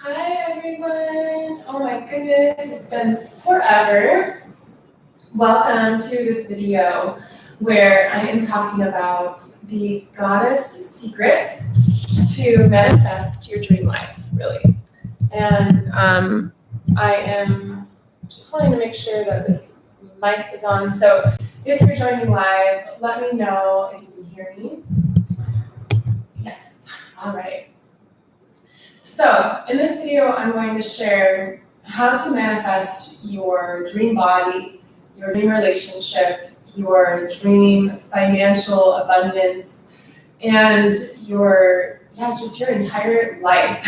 Hi everyone! Oh my goodness, it's been forever. Welcome to this video where I am talking about the goddess secret to manifest your dream life, really. And I am just wanting to make sure that this mic is on. So if you're joining live, let me know if you can hear me. Yes, all right. So in this video, I'm going to share how to manifest your dream body, your dream relationship, your dream financial abundance, and just your entire life,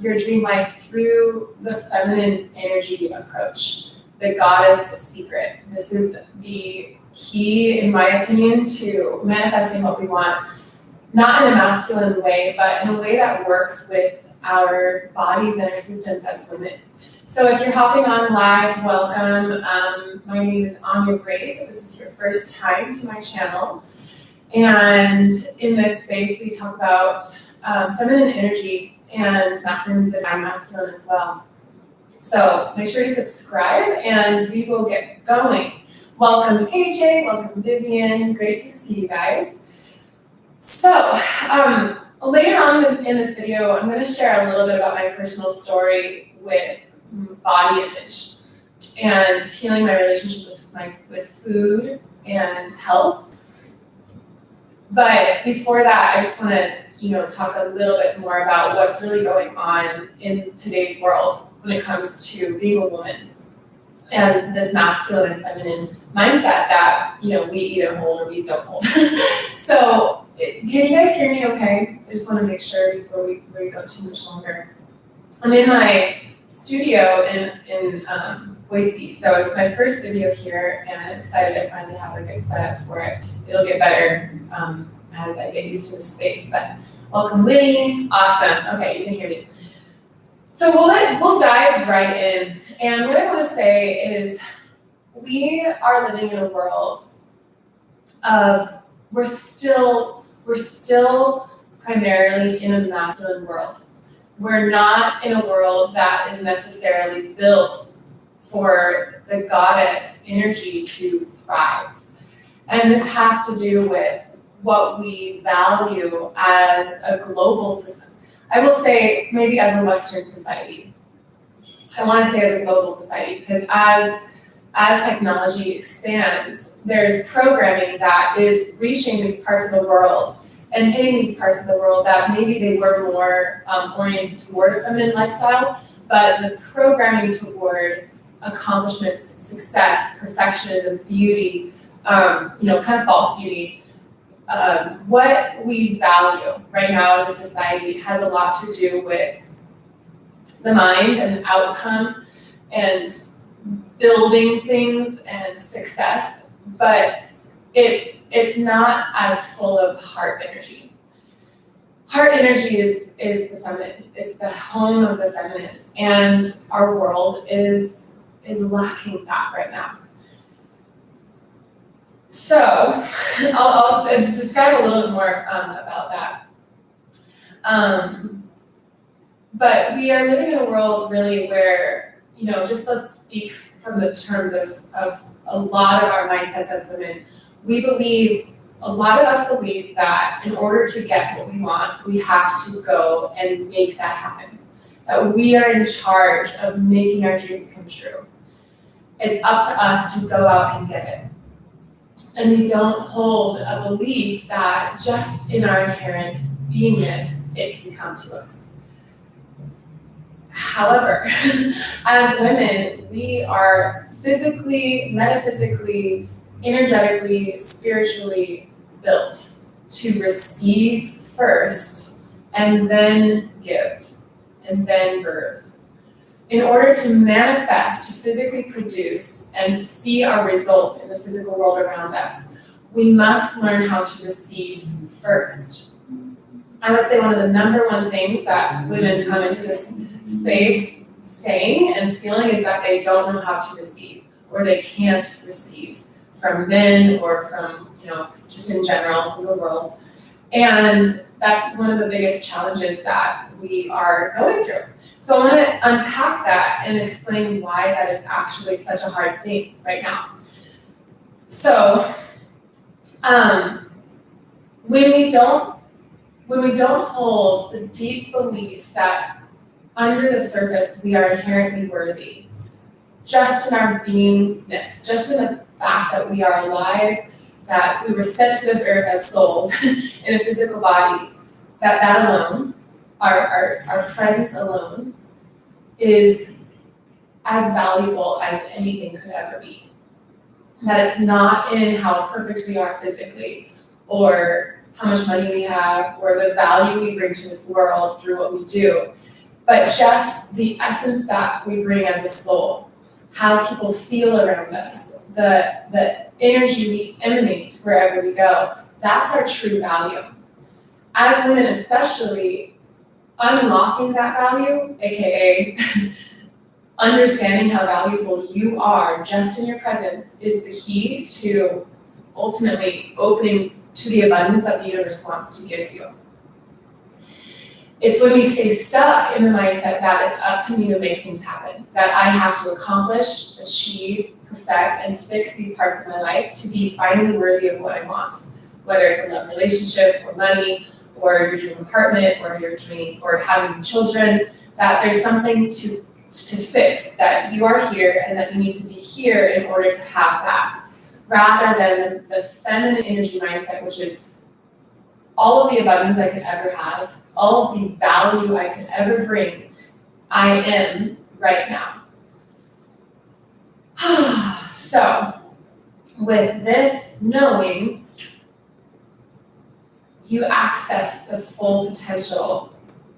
your dream life through the feminine energy approach, the goddess secret. This is the key, in my opinion, to manifesting what we want. Not in a masculine way, but in a way that works with our bodies and our systems as women. So if you're hopping on live, welcome. My name is Anya Grace. If this is your first time to my channel. And in this space, we talk about feminine energy and the divine masculine as well. So make sure you subscribe and we will get going. Welcome AJ, welcome Vivian, great to see you guys. So later on in this video, I'm going to share a little bit about my personal story with body image and healing my relationship with food and health. But before that, I just want to talk a little bit more about what's really going on in today's world when it comes to being a woman and this masculine and feminine mindset that we either hold or we don't hold. So can you guys hear me okay? I just want to make sure before we go too much longer. I'm in my studio in Boise, so it's my first video here, and I'm excited I finally have a good setup for it. It'll get better as I get used to the space, but welcome Liddy, awesome. Okay, you can hear me. So we'll dive right in, and what I want to say is we are living in a world of we're still primarily in a masculine world. We're not in a world that is necessarily built for the goddess energy to thrive. And this has to do with what we value as a global system. I will say maybe as a Western society. I want to say as a global society because as technology expands, there's programming that is reaching these parts of the world and hitting these parts of the world that maybe they were more oriented toward a feminine lifestyle, but the programming toward accomplishments, success, perfectionism, beauty, kind of false beauty, what we value right now as a society has a lot to do with the mind and the outcome and building things and success, but it's not as full of heart energy. Heart energy is the feminine. It's the home of the feminine, and our world is lacking that right now. So I'll describe a little bit more about that. But we are living in a world really where, just let's speak from the terms of a lot of our mindsets as women. A lot of us believe that in order to get what we want, we have to go and make that happen. That we are in charge of making our dreams come true. It's up to us to go out and get it. And we don't hold a belief that just in our inherent beingness, it can come to us. However, as women, we are physically, metaphysically, energetically, spiritually built to receive first and then give and then birth. In order to manifest, to physically produce, and to see our results in the physical world around us, we must learn how to receive first. I would say one of the number one things that women come into this space saying and feeling is that they don't know how to receive, or they can't receive from men or from, just in general, from the world. And that's one of the biggest challenges that we are going through. So I want to unpack that and explain why that is actually such a hard thing right now. So when we don't hold the deep belief that under the surface we are inherently worthy, just in our beingness, just in the fact that we are alive, that we were sent to this earth as souls in a physical body, that alone, our presence alone, is as valuable as anything could ever be. That it's not in how perfect we are physically, or how much money we have, or the value we bring to this world through what we do, but just the essence that we bring as a soul, how people feel around us, the energy we emanate wherever we go. That's our true value. As women especially, unlocking that value, aka understanding how valuable you are just in your presence, is the key to ultimately opening to the abundance that the universe wants to give you. It's when we stay stuck in the mindset that it's up to me to make things happen, that I have to accomplish, achieve, perfect, and fix these parts of my life to be finally worthy of what I want, whether it's a love relationship or money or your dream apartment or your dream or having children, that there's something to fix, that you are here and that you need to be here in order to have that, rather than the feminine energy mindset, which is all of the abundance I could ever have, all of the value I could ever bring, I am right now. So, with this knowing, you access the full potential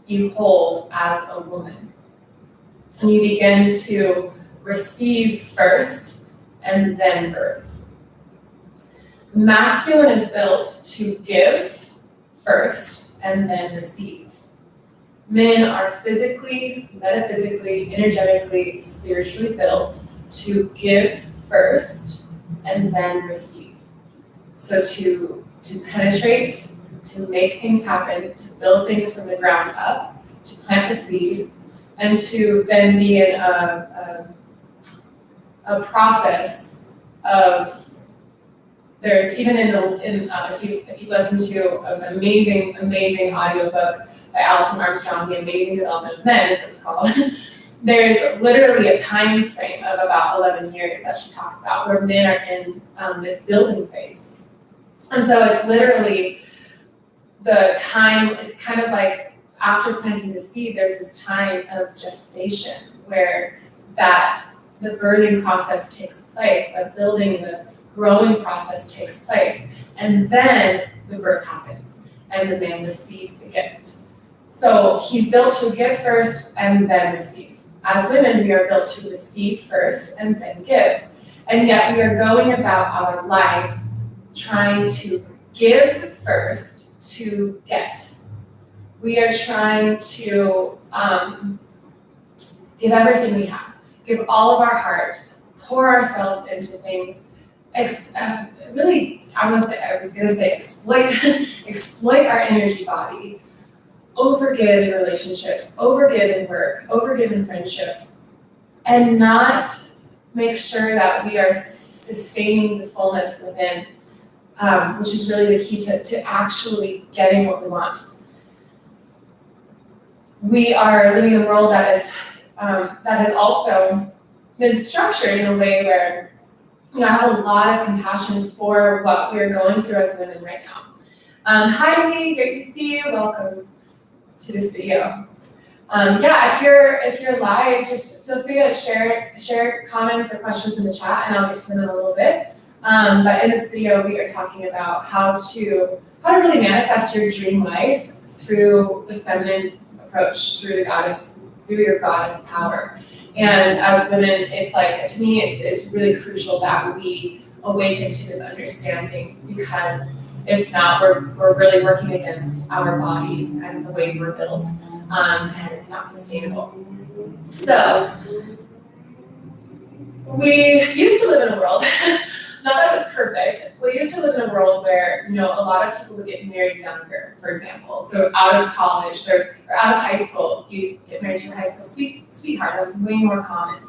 you hold as a woman. And you begin to receive first and then birth. Masculine is built to give first and then receive. Men are physically, metaphysically, energetically, spiritually built to give first and then receive. So to penetrate, to make things happen, to build things from the ground up, to plant the seed, and to then be in a process of, there's even if you listen to an amazing audiobook by Alison Armstrong, The Amazing Development of Men is what it's called. There's literally a time frame of about 11 years that she talks about where men are in this building phase. And so it's literally the time, it's kind of like after planting the seed, there's this time of gestation where the birthing process takes place, the building and the growing process takes place, and then the birth happens, and the man receives the gift. So he's built to give first and then receive. As women, we are built to receive first and then give. And yet we are going about our life trying to give first to get. We are trying to give everything we have, give all of our heart, pour ourselves into things, really, I was going to say exploit our energy body, overgive in relationships, overgive in work, overgive in friendships, and not make sure that we are sustaining the fullness within, which is really the key to actually getting what we want. We are living in a world that has also been structured in a way where, I have a lot of compassion for what we're going through as women right now. Hi Lee, great to see you. Welcome to this video. If you're live, just feel free to share comments or questions in the chat, and I'll get to them in a little bit. But in this video, we are talking about how to really manifest your dream life through the feminine approach, through your goddess power. And as women, it's like, to me, it's really crucial that we awaken to this understanding, because if not, we're really working against our bodies and the way we're built, and it's not sustainable. So we used to live in a world Not that it was perfect. We used to live in a world where, a lot of people would get married younger, for example. So out of college or out of high school, you get married to your high school sweetheart. That was way more common.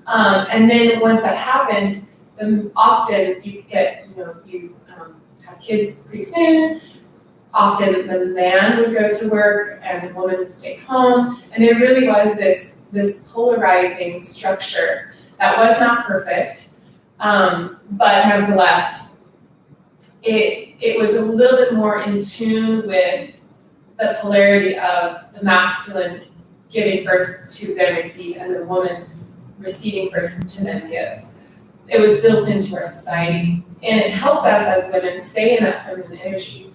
And then once that happened, then often you get, you have kids pretty soon. Often the man would go to work and the woman would stay home. And there really was this polarizing structure that was not perfect. But nevertheless, it was a little bit more in tune with the polarity of the masculine giving first to then receive, and the woman receiving first to then give. It was built into our society, and it helped us as women stay in that feminine energy.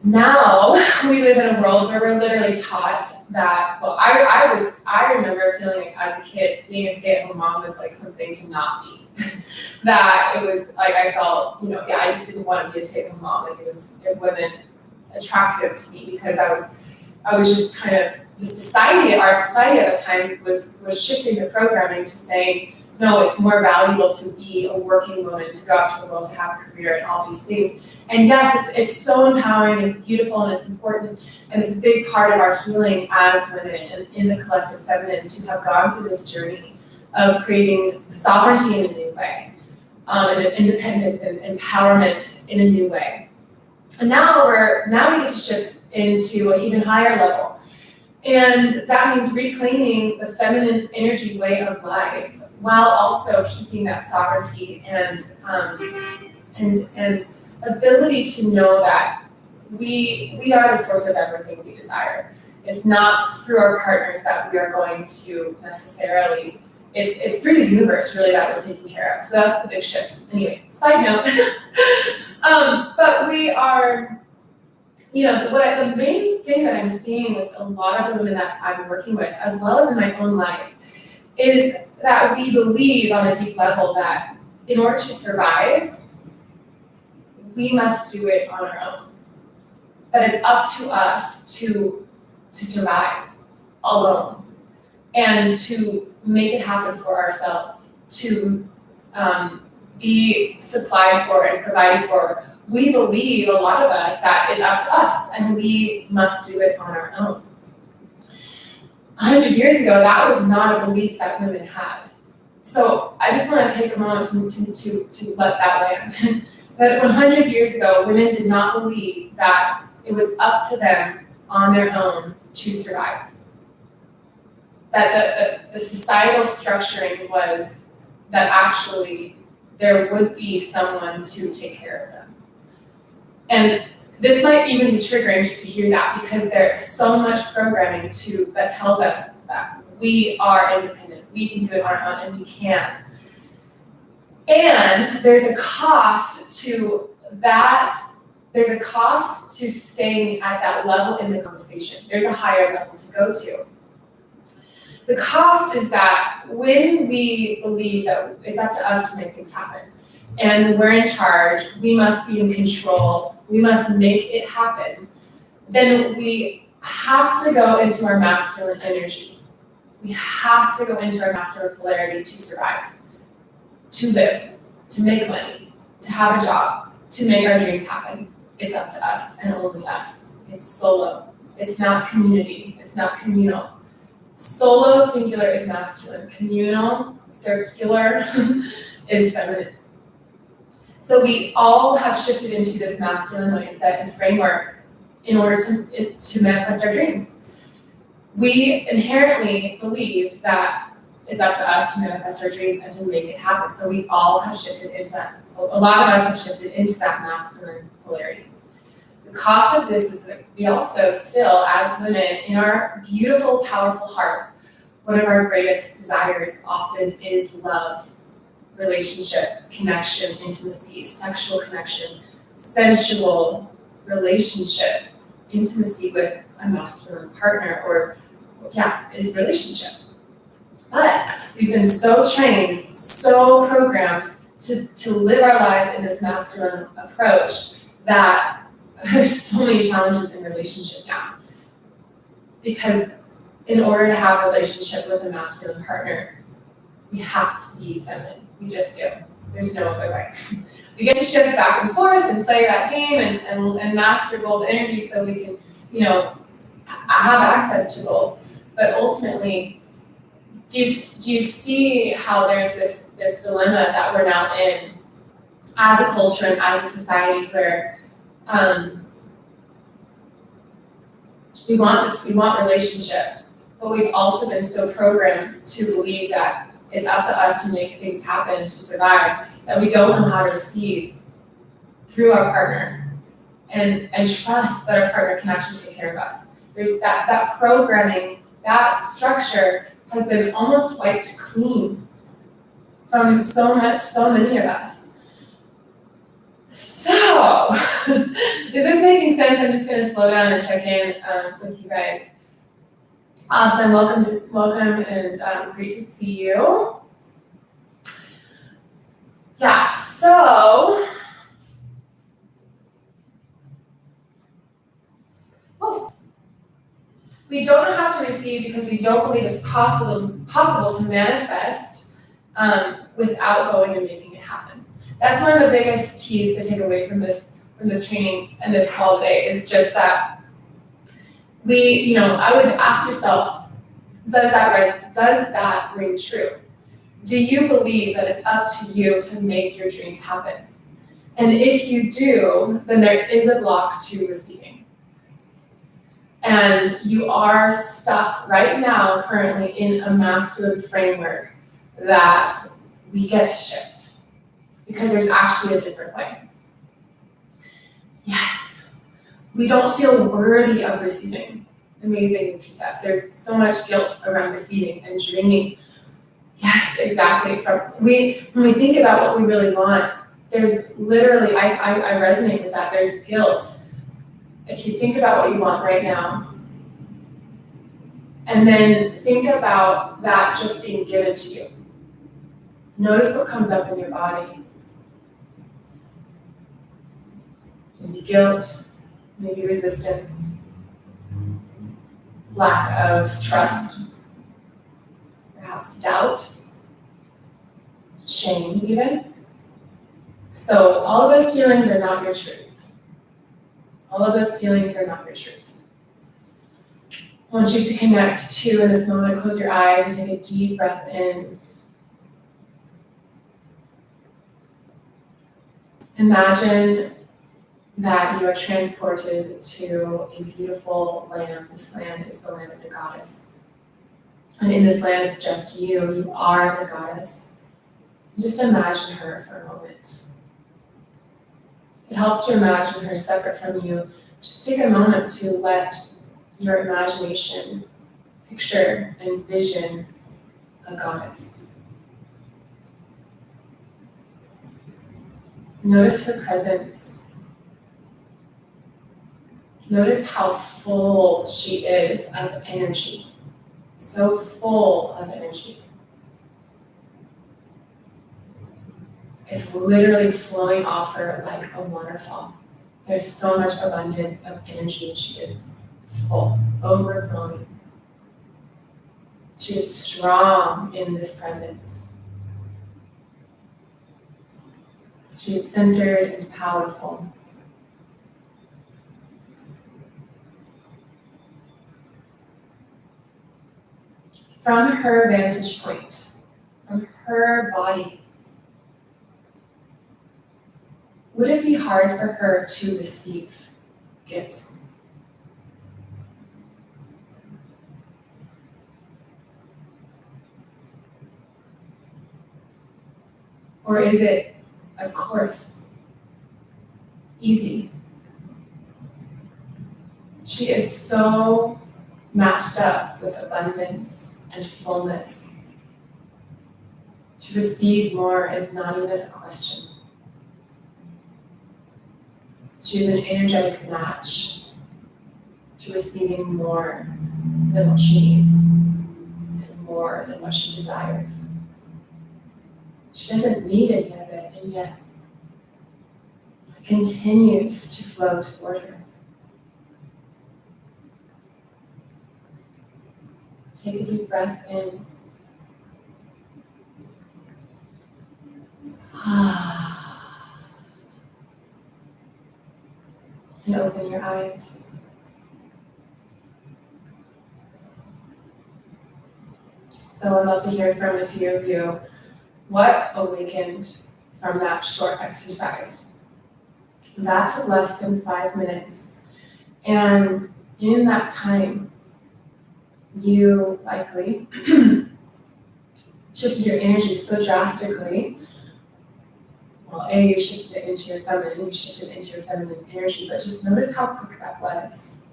Now we live in a world where we're literally taught that, I remember feeling like as a kid, being a stay-at-home mom was like something to not be. That it was like, I felt, I just didn't want to be a stay-at-home mom. Like it wasn't attractive to me because I was just kind of, our society at the time was shifting the programming to saying, no, it's more valuable to be a working woman, to go out to the world, to have a career and all these things. And yes, it's so empowering, it's beautiful, and it's important, and it's a big part of our healing as women and in the collective feminine to have gone through this journey of creating sovereignty in a new way, and independence and empowerment in a new way. And now we get to shift into an even higher level. And that means reclaiming the feminine energy way of life while also keeping that sovereignty and ability to know that we are the source of everything we desire. It's not through our partners that we are going to necessarily, it's through the universe really that we're taking care of. So that's the big shift. Anyway, side note. But we are, the main thing that I'm seeing with a lot of the women that I'm working with, as well as in my own life, is that we believe on a deep level that in order to survive, we must do it on our own. That it's up to us to survive alone and to make it happen for ourselves, to be supplied for and provided for. We believe, a lot of us, that it's up to us and we must do it on our own. 100 years ago, that was not a belief that women had. So I just want to take a moment to let that land. That 100 years ago, women did not believe that it was up to them on their own to survive. That the societal structuring was that actually there would be someone to take care of them. And this might even be triggering just to hear that, because there's so much programming that tells us that we are independent, we can do it on our own, and we can. And there's a cost to that. There's a cost to staying at that level in the conversation. There's a higher level to go to. The cost is that when we believe that it's up to us to make things happen, and we're in charge, we must be in control, we must make it happen, then we have to go into our masculine energy. We have to go into our masculine polarity to survive, to live, to make money, to have a job, to make our dreams happen. It's up to us and only us. It's solo. It's not community. It's not communal. Solo, singular, is masculine. Communal, circular, is feminine. So we all have shifted into this masculine mindset and framework in order to manifest our dreams. We inherently believe that it's up to us to manifest our dreams and to make it happen. So we all have shifted into that. A lot of us have shifted into that masculine polarity. The cost of this is that we also still, as women, in our beautiful, powerful hearts, one of our greatest desires often is love, relationship, connection, intimacy, sexual connection, sensual relationship, intimacy with a masculine partner, or is relationship. But we've been so trained, so programmed to live our lives in this masculine approach that there's so many challenges in relationship now. Because in order to have a relationship with a masculine partner, we have to be feminine. We just do. There's no other way. We get to shift back and forth and play that game and master both energies so we can, have access to both. But ultimately, do you see how there's this dilemma that we're now in as a culture and as a society where we want relationship, but we've also been so programmed to believe that it's up to us to make things happen to survive, that we don't know how to receive through our partner and trust that our partner can actually take care of us. There's that programming, that structure has been almost wiped clean from so many of us. So, is this making sense? I'm just going to slow down and check in with you guys. Awesome, welcome and great to see you. Yeah, so, we don't know how to receive because we don't believe it's possible to manifest without going and making it happen. That's one of the biggest keys to take away from this training and this call today is just that I would ask yourself, does that ring true? Do you believe that it's up to you to make your dreams happen? And if you do, then there is a block to receiving. And you are stuck right now, currently, in a masculine framework that we get to shift. Because there's actually a different way. Yes, we don't feel worthy of receiving. Amazing, Nikita. There's so much guilt around receiving and dreaming. Yes, exactly. When we think about what we really want, there's literally, I resonate with that. There's guilt. If you think about what you want right now, and then think about that just being given to you. Notice what comes up in your body. Maybe guilt, maybe resistance, lack of trust, perhaps doubt, shame even. So all of those feelings are not your truth. All of those feelings are not your truth. I want you to connect to, in this moment, close your eyes and take a deep breath in. Imagine that you are transported to a beautiful land. This land is the land of the goddess. And in this land, it's just you. You are the goddess. Just imagine her for a moment. It helps to imagine her separate from you. Just take a moment to let your imagination picture and vision a goddess. Notice her presence. Notice how full she is of energy. So full of energy. It's literally flowing off her like a waterfall. There's so much abundance of energy. She is full, overflowing. She is strong in this presence. She is centered and powerful. From her vantage point, from her body, would it be hard for her to receive gifts? Or is it, of course, easy? She is so matched up with abundance and fullness. To receive more is not even a question. She is an energetic match to receiving more than what she needs and more than what she desires. She doesn't need any of it, and yet it continues to flow toward her. Take a deep breath in. open your eyes. So I'd love to hear from a few of you what awakened from that short exercise. That took less than 5 minutes. And in that time, you likely shifted your energy so drastically. Well, you shifted it into your feminine, you shifted it into your feminine energy, but just notice how quick that was.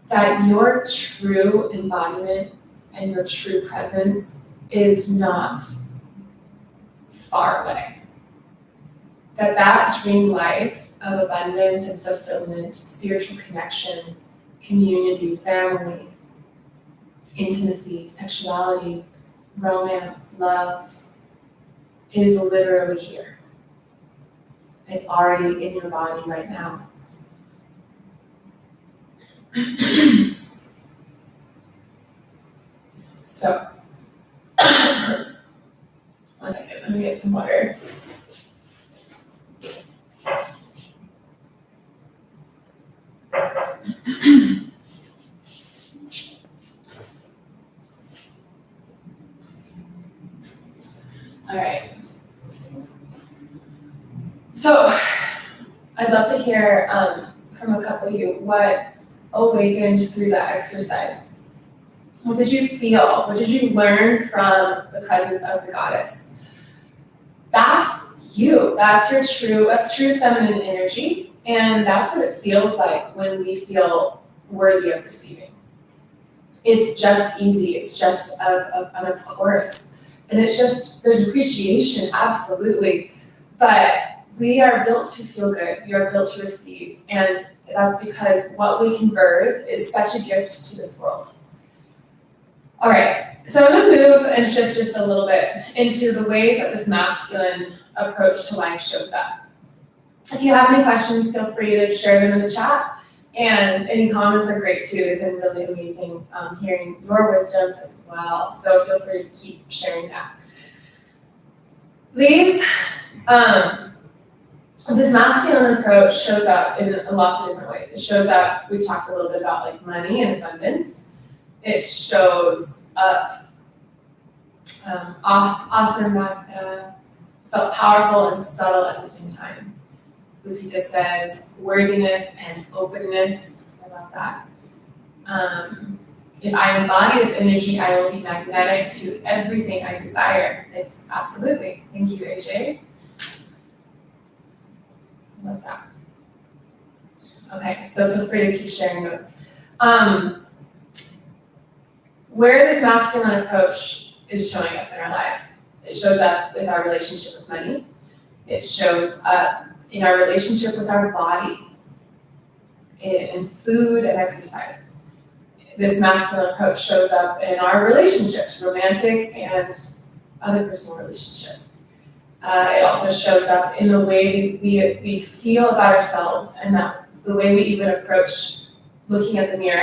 That your true embodiment and your true presence is not far away. That dream life of abundance and fulfillment, spiritual connection, community, family, intimacy, sexuality, romance, love is literally here. It's already in your body right now. So, one second, let me get some water. All right. So, I'd love to hear from a couple of you what awakened through that exercise. What did you feel? What did you learn from the presence of the goddess? That's you. That's true feminine energy. And that's what it feels like when we feel worthy of receiving. It's just easy. It's just of course. And it's just, there's appreciation, absolutely. But we are built to feel good. We are built to receive. And that's because what we can birth is such a gift to this world. All right, so I'm gonna move and shift just a little bit into the ways that this masculine approach to life shows up. If you have any questions, feel free to share them in the chat. And any comments are great too. They've been really amazing hearing your wisdom as well. So feel free to keep sharing that. These, this masculine approach shows up in lots of different ways. It shows up, we've talked a little bit about like money and abundance. It shows up, awesome, felt powerful and subtle at the same time. Lupita says worthiness and openness. I love that. If I embody this energy, I will be magnetic to everything I desire. It's absolutely. Thank you, AJ. Love that. Okay, so feel free to keep sharing those. Where this masculine approach is showing up in our lives. It shows up with our relationship with money. It shows up in our relationship with our body, in food and exercise. This masculine approach shows up in our relationships, romantic and other personal relationships. It also shows up in the way we feel about ourselves and the way we even approach looking at the mirror.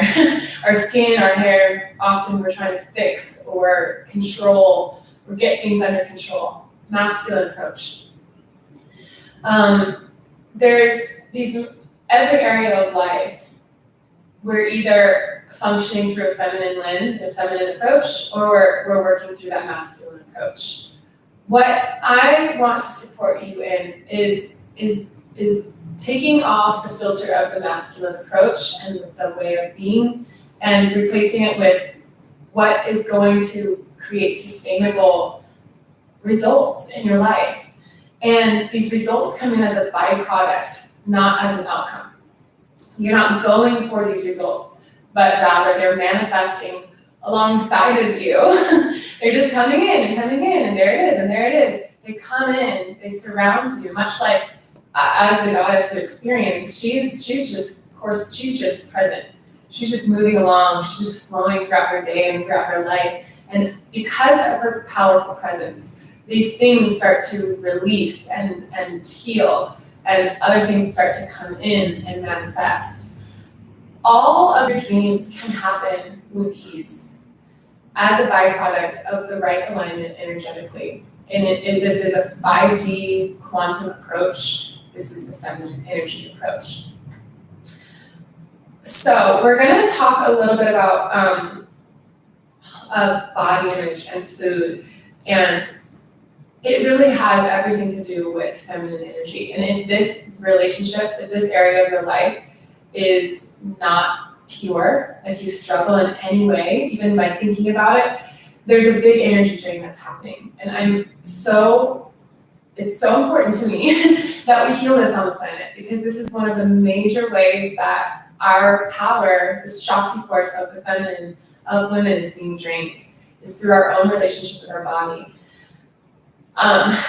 Our skin, our hair, often we're trying to fix or control or get things under control. Masculine approach. There's every area of life, we're either functioning through a feminine lens, a feminine approach, or we're working through that masculine approach. What I want to support you in is taking off the filter of the masculine approach and the way of being and replacing it with what is going to create sustainable results in your life. And these results come in as a byproduct, not as an outcome. You're not going for these results, but rather they're manifesting alongside of you. They're just coming in, and there it is, and there it is. They come in, they surround you, much like as the goddess would experience. She's just present. She's just moving along. She's just flowing throughout her day and throughout her life. And because of her powerful presence, these things start to release and heal, and other things start to come in and manifest. All of your dreams can happen with ease as a byproduct of the right alignment energetically. And this is a 5D quantum approach. This is the feminine energy approach. So we're going to talk a little bit about body image and food, and it really has everything to do with feminine energy. And if this relationship, if this area of your life is not pure, if you struggle in any way, even by thinking about it, there's a big energy drain that's happening. And it's so important to me that we heal this on the planet, because this is one of the major ways that our power, this Shakti force of the feminine, of women, is being drained, is through our own relationship with our body. I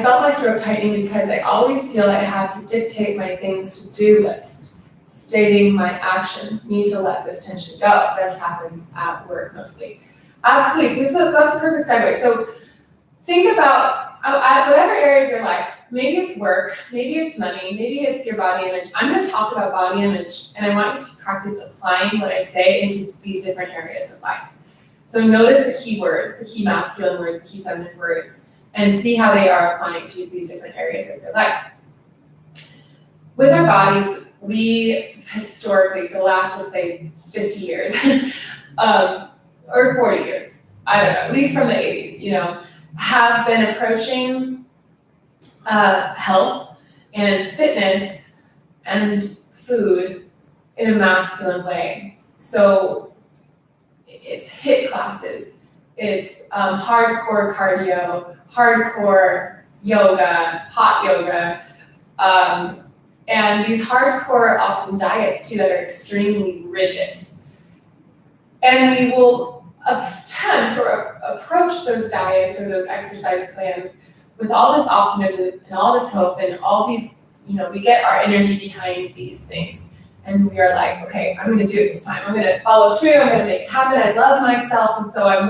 felt my throat tightening because I always feel like I have to dictate my things to do list, stating my actions, need to let this tension go. This happens at work mostly. Absolutely, so that's a perfect segue. So think about whatever area of your life, maybe it's work, maybe it's money, maybe it's your body image. I'm going to talk about body image, and I want you to practice applying what I say into these different areas of life. So notice the key words, the key masculine words, the key feminine words, and see how they are applying to these different areas of your life. With our bodies, we historically, for the last, let's say, 50 years, or 40 years, I don't know, at least from the 80s, have been approaching health and fitness and food in a masculine way. So it's HIIT classes, it's hardcore cardio, hardcore yoga, hot yoga, and these hardcore often diets too that are extremely rigid. And we will attempt or approach those diets or those exercise plans with all this optimism and all this hope and all these, we get our energy behind these things. And we are like, okay, I'm going to do it this time. I'm going to follow through. I'm going to make it happen. I love myself. And so I'm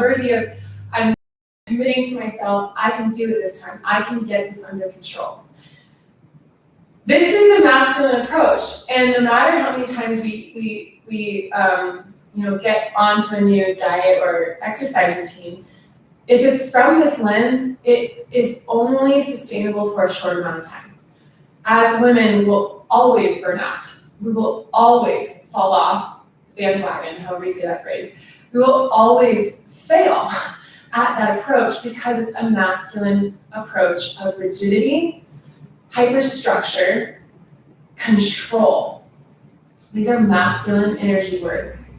committing to myself. I can do it this time. I can get this under control. This is a masculine approach. And no matter how many times we get onto a new diet or exercise routine, if it's from this lens, it is only sustainable for a short amount of time. As women, we will always burn out. We will always fall off the bandwagon, however you say that phrase. We will always fail at that approach because it's a masculine approach of rigidity, hyperstructure, control. These are masculine energy words.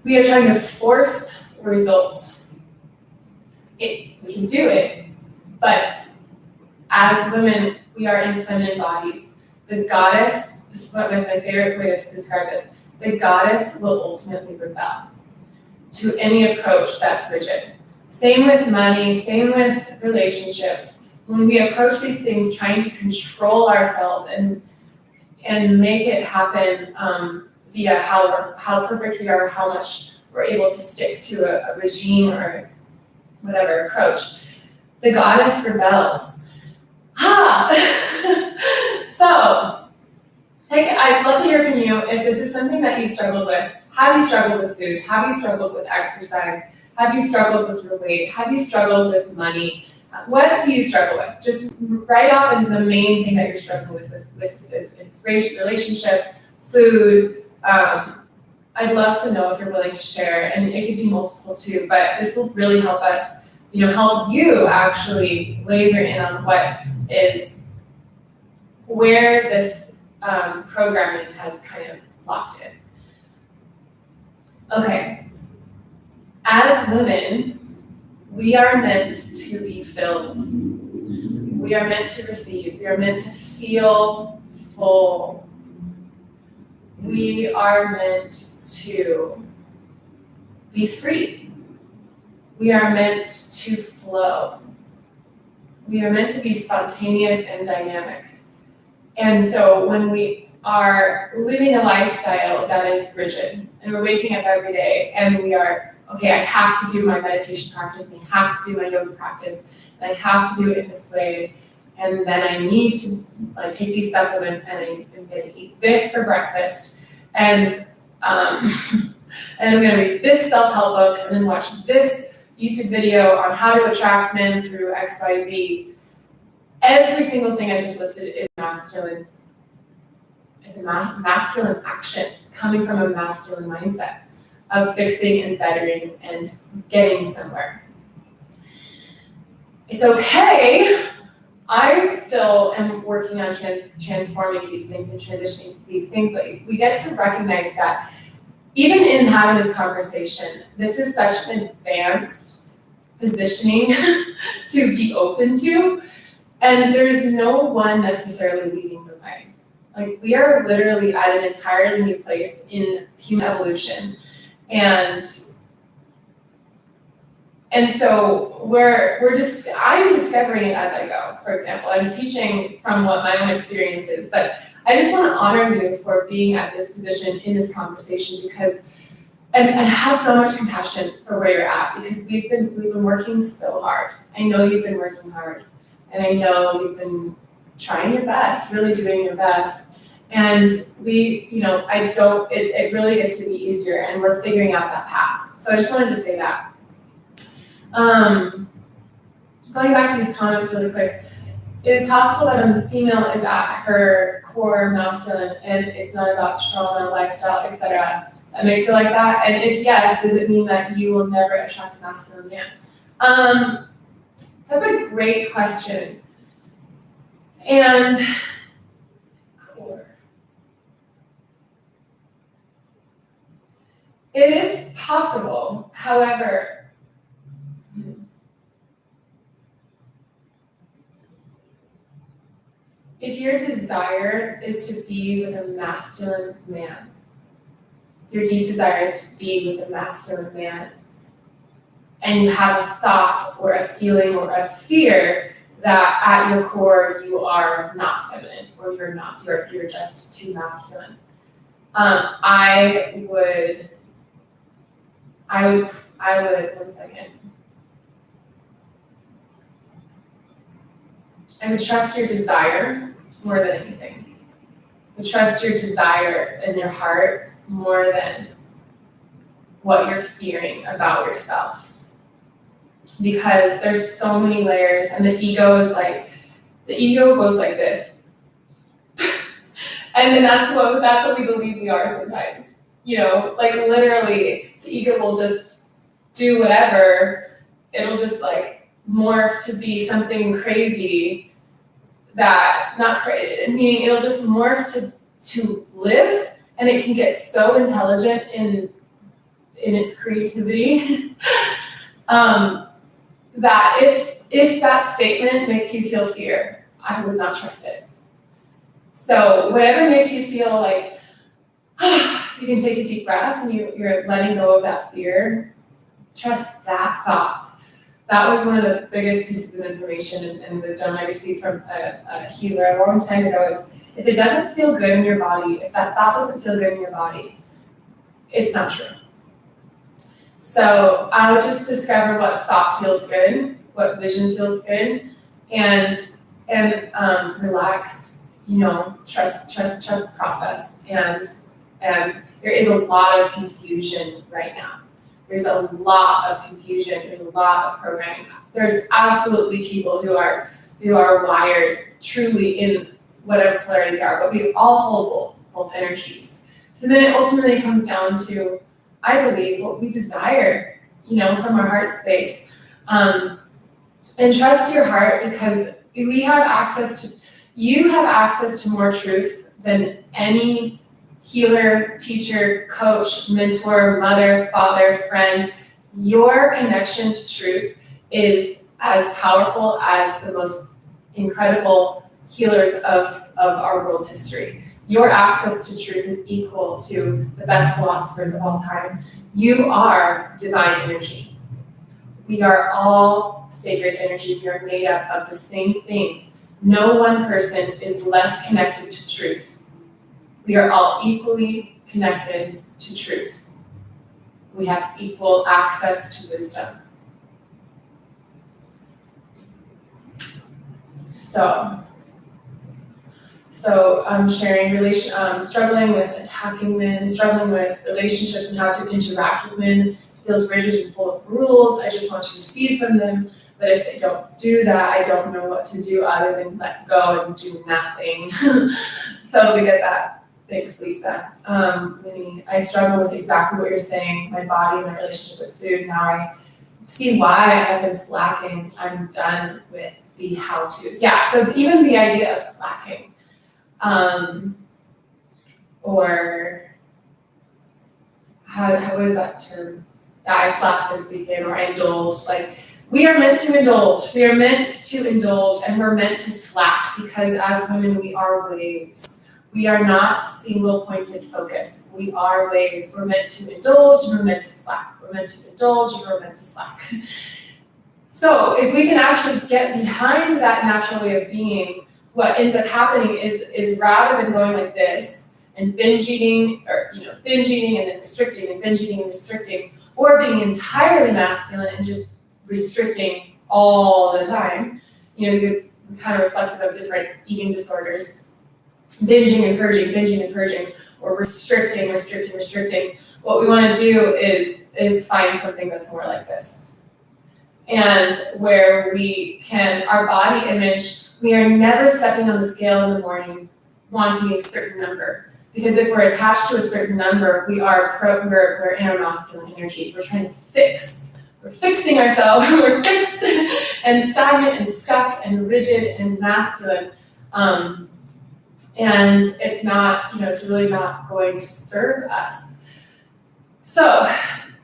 We are trying to force results. We can do it, but as women, we are in feminine bodies. The goddess, this is my favorite way to describe this, the goddess will ultimately rebel to any approach that's rigid. Same with money, same with relationships. When we approach these things trying to control ourselves and make it happen via how perfect we are, how much we're able to stick to a regime or whatever approach, the goddess rebels. So, I'd love to hear from you if this is something that you struggled with. Have you struggled with food? Have you struggled with exercise? Have you struggled with your weight? Have you struggled with money? What do you struggle with? Just write out the main thing that you're struggling with it's relationship, food. I'd love to know if you're willing to share, and it could be multiple too, but this will really help us, help you actually laser in on where this programming has kind of locked in. Okay, as women, we are meant to be filled. We are meant to receive. We are meant to feel full. We are meant to be free. We are meant to flow. We are meant to be spontaneous and dynamic. And so when we are living a lifestyle that is rigid, and we're waking up every day, and we are, okay, I have to do my meditation practice, and I have to do my yoga practice, and I have to do it in this way, and then I need to take these supplements, and I'm going to eat this for breakfast, and and I'm going to read this self-help book, and then watch this YouTube video on how to attract men through XYZ. every single thing I just listed is masculine. It's a masculine action coming from a masculine mindset of fixing and bettering and getting somewhere. It's okay. I still am working on transforming these things and transitioning these things, but we get to recognize that even in having this conversation, this is such an advanced positioning to be open to, and there's no one necessarily leading the way. Like, we are literally at an entirely new place in human evolution, and so I'm discovering it as I go. For example, I'm teaching from what my own experience is, but I just want to honor you for being at this position in this conversation, because and have so much compassion for where you're at, because we've been working so hard. I know you've been working hard, and I know you've been trying your best, really doing your best. And it really gets to be easier, and we're figuring out that path. So I just wanted to say that. Going back to these comments really quick, it is possible that a female is at her core masculine and it's not about trauma, lifestyle, etc. that makes her like that? And if yes, does it mean that you will never attract a masculine man? That's a great question. And core. It is possible, however, if your desire is to be with a masculine man, your deep desire is to be with a masculine man, and you have a thought or a feeling or a fear that at your core you are not feminine, or you're just too masculine, I would, one second. I would trust your desire more than anything. I would trust your desire in your heart more than what you're fearing about yourself. Because there's so many layers, and the ego goes like this. And then that's what we believe we are sometimes. Like, literally, the ego will just do whatever. It'll just like morph to be something crazy that, not crazy, meaning it'll just morph to live, and it can get so intelligent in its creativity that if that statement makes you feel fear, I would not trust it. So whatever makes you feel like you can take a deep breath and you're letting go of that fear, trust that thought. That was one of the biggest pieces of information and wisdom I received from a healer a long time ago, is if it doesn't feel good in your body, if that thought doesn't feel good in your body, it's not true. So I would just discover what thought feels good, what vision feels good, and relax, trust the process. And there is a lot of confusion right now. There's a lot of confusion. There's a lot of programming. There's absolutely people who are wired truly in whatever polarity they are, but we all hold both energies. So then it ultimately comes down to, I believe, what we desire, from our heart space. And trust your heart, because you have access to more truth than any healer, teacher, coach, mentor, mother, father, friend. Your connection to truth is as powerful as the most incredible healers of our world's history. Your access to truth is equal to the best philosophers of all time. You are divine energy. We are all sacred energy. We are made up of the same thing. No one person is less connected to truth. We are all equally connected to truth. We have equal access to wisdom. So I'm sharing struggling with attacking men, struggling with relationships and how to interact with men. It feels rigid and full of rules. I just want to receive from them. But if they don't do that, I don't know what to do other than let go and do nothing. Totally get that. Thanks, Lisa. Winnie, I struggle with exactly what you're saying, my body and my relationship with food. Now I see why I have been slacking. I'm done with the how-tos. Yeah, so even the idea of slacking, or what is that term? Yeah, I slacked this weekend, or I indulged. Like, we are meant to indulge. We are meant to indulge, and we're meant to slack, because as women, we are waves. We are not single-pointed focus. We are waves. We're meant to indulge, and we're meant to slack. We're meant to indulge, and we're meant to slack. So if we can actually get behind that natural way of being, what ends up happening is rather than going like this and binge eating, or binge eating and then restricting and binge eating and restricting, or being entirely masculine and just restricting all the time, these are kind of reflective of different eating disorders. Binging and purging, or restricting. What we want to do is find something that's more like this. And where we can, our body image, we are never stepping on the scale in the morning wanting a certain number. Because if we're attached to a certain number, we're in our masculine energy. We're trying to fix. We're fixing ourselves. We're fixed and stagnant and stuck and rigid and masculine. And it's not, it's really not going to serve us. So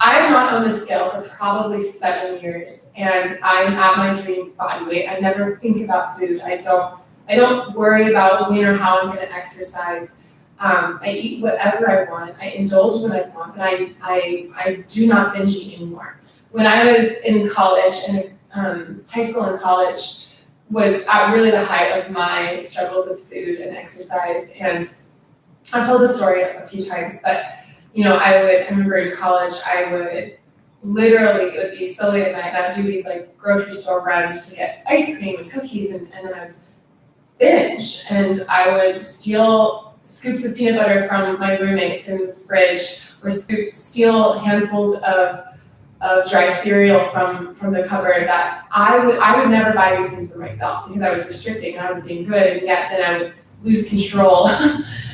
I have not owned a scale for probably 7 years, and I'm at my dream body weight. I never think about food. I don't worry about when or how I'm going to exercise. I eat whatever I want. I indulge when I want, but I do not binge eat anymore. When I was in college, and high school and college, was at really the height of my struggles with food and exercise. And I've told this story a few times, but I remember in college, I would literally, it would be so late at night, and I would do these like grocery store runs to get ice cream and cookies, and then I'd binge, and I would steal scoops of peanut butter from my roommates in the fridge, or steal handfuls of dry cereal from the cupboard. That I would never buy these things for myself, because I was restricting and I was being good, and yet then I would lose control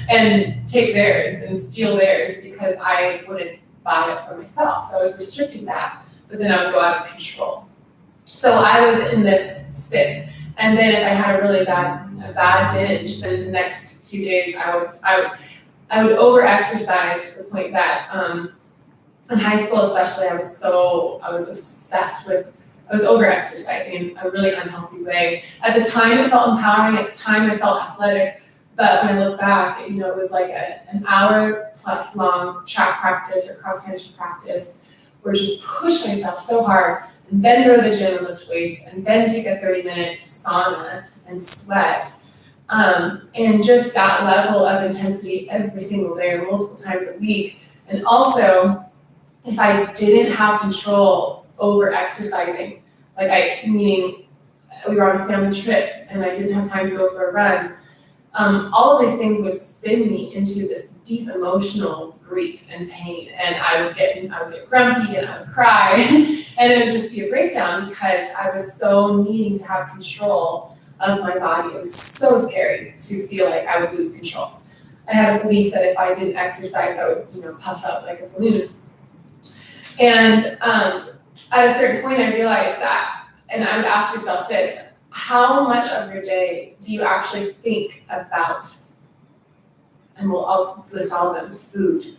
and take theirs and steal theirs because I wouldn't buy it for myself. So I was restricting that, but then I would go out of control. So I was in this spin. And then if I had a really bad binge, then the next few days I would over-exercise to the point that in high school especially, I was obsessed with, I was over-exercising in a really unhealthy way. At the time, it felt empowering. At the time, I felt athletic. But when I look back, it was like an hour plus long track practice or cross-country practice, where I just push myself so hard, and then go to the gym and lift weights, and then take a 30-minute sauna and sweat. And just that level of intensity every single day, multiple times a week. And also, if I didn't have control over exercising, meaning we were on a family trip and I didn't have time to go for a run, all of these things would spin me into this deep emotional grief and pain, and I would get grumpy and I would cry, and it would just be a breakdown because I was so needing to have control of my body. It was so scary to feel like I would lose control. I had a belief that if I didn't exercise, I would puff up like a balloon. And at a certain point, I realized that, and I would ask yourself this: how much of your day do you actually think about, and I'll list all of them, food?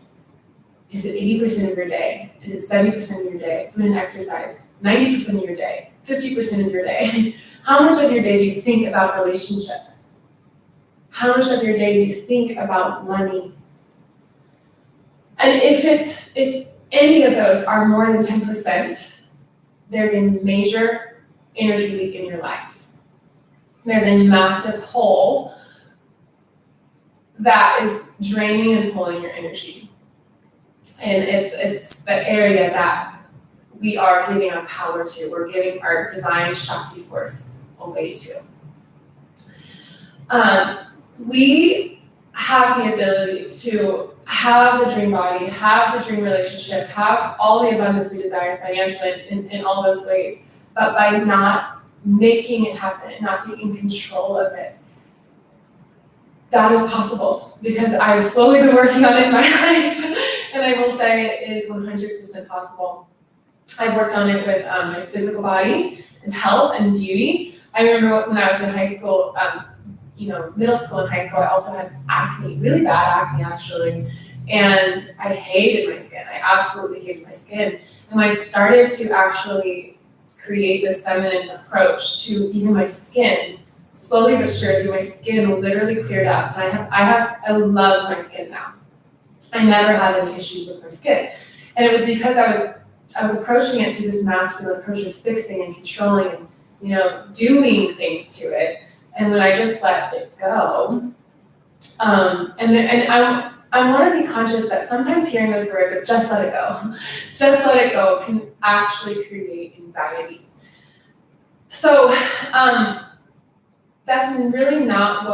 Is it 80% of your day? Is it 70% of your day? Food and exercise, 90% of your day, 50% of your day. How much of your day do you think about relationship? How much of your day do you think about money? And if any of those are more than 10%, there's a major energy leak in your life. There's a massive hole that is draining and pulling your energy. And it's the area that we are giving our power to. We're giving our divine Shakti force away to. We have the ability to have the dream body, have the dream relationship, have all the abundance we desire financially in all those ways but by not making it happen and not being in control of it. That is possible because I've slowly been working on it in my life, and I will say it is 100% possible. I've worked on it with my physical body and health and beauty. I remember when I was in high school, middle school and high school, I also had acne, really bad acne actually, and I hated my skin. I absolutely hated my skin. And when I started to actually create this feminine approach to even my skin, slowly but surely, my skin literally cleared up. And I love my skin now. I never had any issues with my skin. And it was because I was approaching it through this masculine approach of fixing and controlling and, doing things to it. And when I just let it go, I want to be conscious that sometimes hearing those words of just let it go can actually create anxiety. So that's really not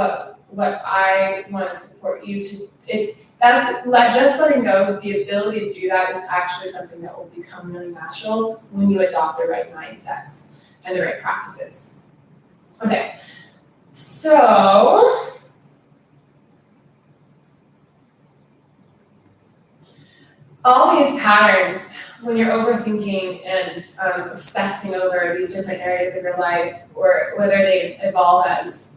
what I want to support you to. Just letting go, the ability to do that is actually something that will become really natural when you adopt the right mindsets and the right practices. Okay, so all these patterns, when you're overthinking and obsessing over these different areas of your life, or whether they evolve as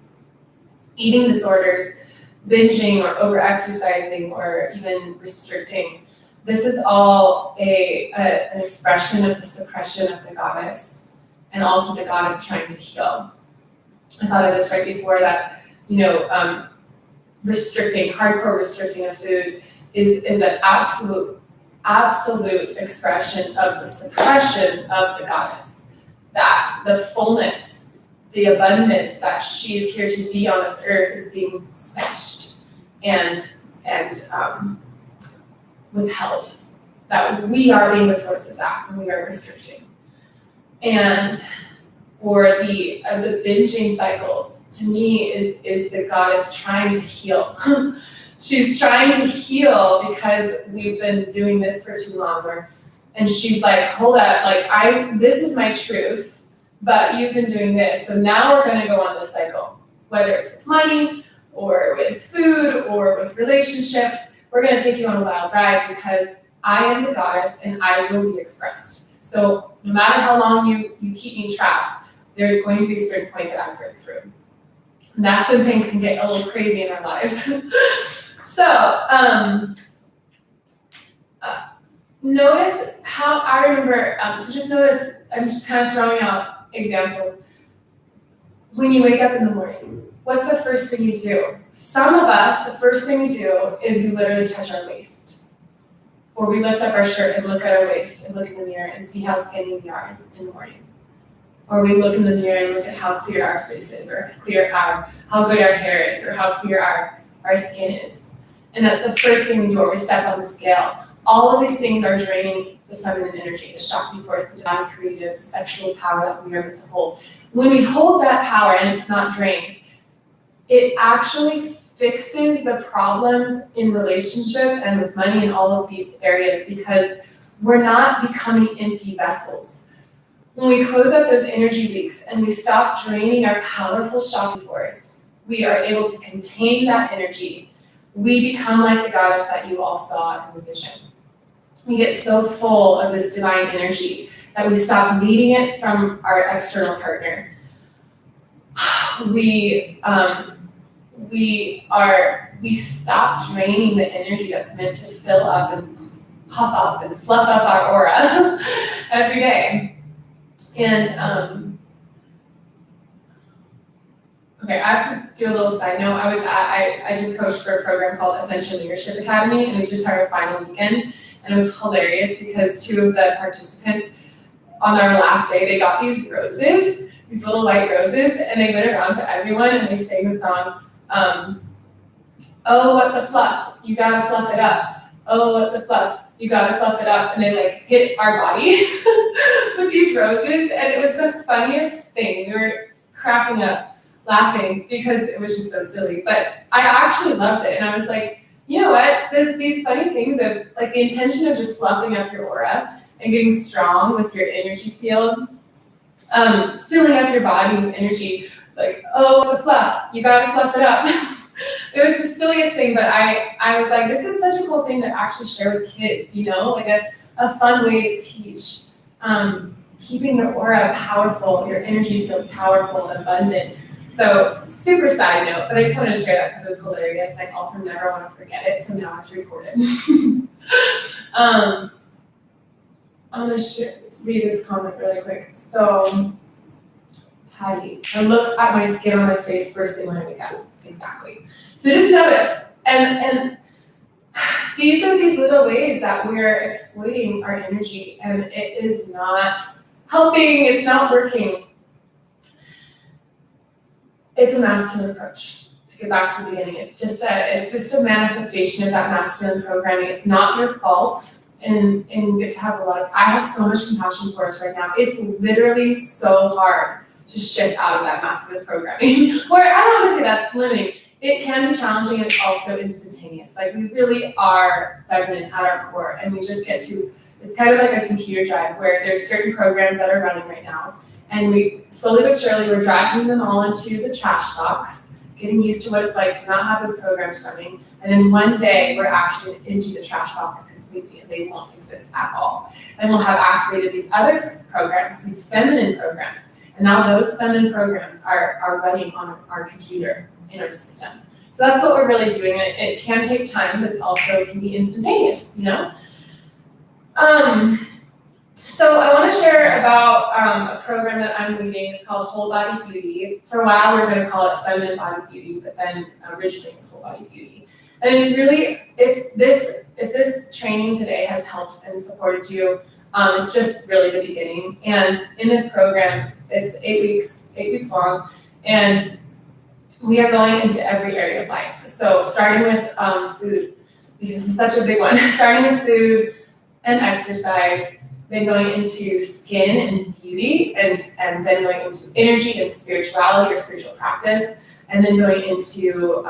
eating disorders, binging or over-exercising, or even restricting, this is all an expression of the suppression of the goddess, and also the goddess trying to heal. I thought of this right before that, hardcore restricting of food is an absolute expression of the suppression of the goddess, that the fullness, the abundance that she is here to be on this earth is being smashed and withheld, that we are being the source of that and we are restricting. Or the binging cycles, to me, is the goddess trying to heal. She's trying to heal because we've been doing this for too long. And she's like, hold up, this is my truth, but you've been doing this. So now we're going to go on this cycle, whether it's with money or with food or with relationships. We're going to take you on a wild ride because I am the goddess and I will be expressed. So no matter how long you keep me trapped, there's going to be a certain point that I break through. And that's when things can get a little crazy in our lives. So notice how I remember, just notice, I'm just kind of throwing out examples. When you wake up in the morning, what's the first thing you do? Some of us, the first thing we do is we literally touch our waist. Or we lift up our shirt and look at our waist and look in the mirror and see how skinny we are in the morning. Or we look in the mirror and look at how clear our face is, or how good our hair is, or how clear our skin is. And that's the first thing we do, or we step on the scale. All of these things are draining the feminine energy, the Shakti force, the divine creative sexual power that we are meant to hold. When we hold that power and it's not drained, it actually fixes the problems in relationship and with money and all of these areas, because we're not becoming empty vessels. When we close up those energy leaks and we stop draining our powerful Shakti force, we are able to contain that energy. We become like the goddess that you all saw in the vision. We get so full of this divine energy that we stop needing it from our external partner. We stop draining the energy that's meant to fill up and puff up and fluff up our aura every day. And okay, I have to do a little side note. I just coached for a program called Ascension Leadership Academy, and we just had our final weekend, and it was hilarious because two of the participants on our last day, they got these roses, these little white roses, and they went around to everyone and they sang the song, oh, what the fluff, you gotta fluff it up. Oh, what the fluff, you gotta fluff it up. And they hit our body with these roses, and it was the funniest thing. We were cracking up, laughing, because it was just so silly. But I actually loved it, and I was like, you know what? These funny things of the intention of just fluffing up your aura and getting strong with your energy field filling up your body with energy, like, oh, the fluff, you gotta fluff it up. It was the silliest thing, but I was like, this is such a cool thing to actually share with kids, like a fun way to teach. Keeping your aura powerful, your energy field powerful and abundant. So super side note, but I just wanted to share that because it was hilarious and I also never want to forget it, so now it's recorded. I'm going to read this comment really quick. So, Patty, I look at my skin on my face first thing when I wake up. Exactly. So just notice, and these are these little ways that we're exploiting our energy, and it is not helping, it's not working. It's a masculine approach. To get back to the beginning, it's just a manifestation of that masculine programming. It's not your fault. And you get to have I have so much compassion for us right now. It's literally so hard to shift out of that masculine programming. Where I don't want to say that's limiting. It can be challenging and it's also instantaneous. Like we really are feminine at our core and we just get to, it's kind of like a computer drive where there's certain programs that are running right now. And we slowly but surely, we're dragging them all into the trash box, getting used to what it's like to not have those programs running. And then one day we're actually into the trash box completely and they won't exist at all. And we'll have activated these other programs, these feminine programs. And now those feminine programs are running on our computer in our system. So that's what we're really doing. It can take time, but it also can be instantaneous, So I want to share about a program that I'm leading. It's called Whole Body Beauty. For a while, we were going to call it Feminine Body Beauty, but then originally it's Whole Body Beauty. And it's really, if this training today has helped and supported you, it's just really the beginning. And in this program, it's 8 weeks long, and we are going into every area of life. So starting with food, because this is such a big one, starting with food and exercise, then going into skin and beauty, and then going into energy and spirituality or spiritual practice, and then going into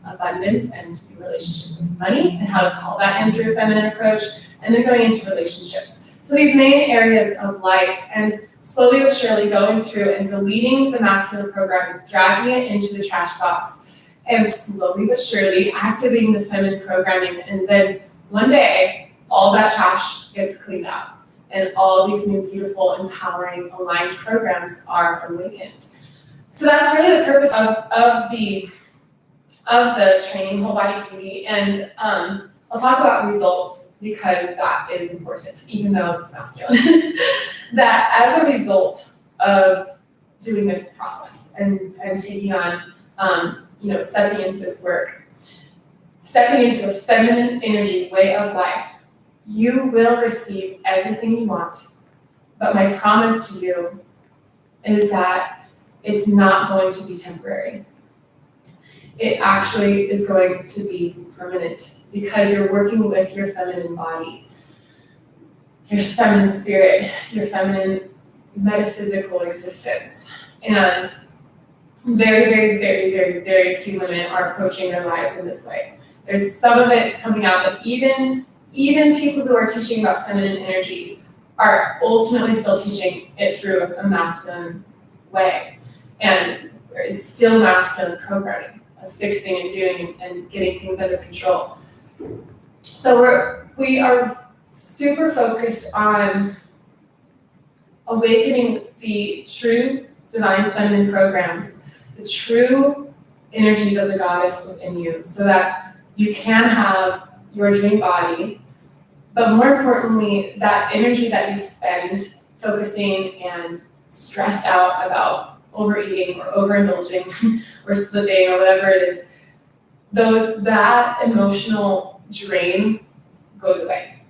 abundance and your relationship with money and how to call that in through a feminine approach, and then going into relationships. So these main areas of life, and slowly but surely going through and deleting the masculine programming, dragging it into the trash box, and slowly but surely activating the feminine programming, and then one day all that trash gets cleaned out. And all these new, beautiful, empowering, aligned programs are awakened. So that's really the purpose of the training, Whole Body Beauty. And I'll talk about results because that is important, even though it's masculine. That as a result of doing this process and taking on, stepping into this work, stepping into the feminine energy way of life, you will receive everything you want, but my promise to you is that it's not going to be temporary. It actually is going to be permanent because you're working with your feminine body, your feminine spirit, your feminine metaphysical existence. And very, very, very, very, very few women are approaching their lives in this way. There's some of it's coming out, but even people who are teaching about feminine energy are ultimately still teaching it through a masculine way. And it's still masculine programming of fixing and doing and getting things under control. So we are super focused on awakening the true divine feminine programs, the true energies of the goddess within you, so that you can have your dream body, but more importantly, that energy that you spend focusing and stressed out about overeating or overindulging or slipping or whatever it is, that emotional drain goes away.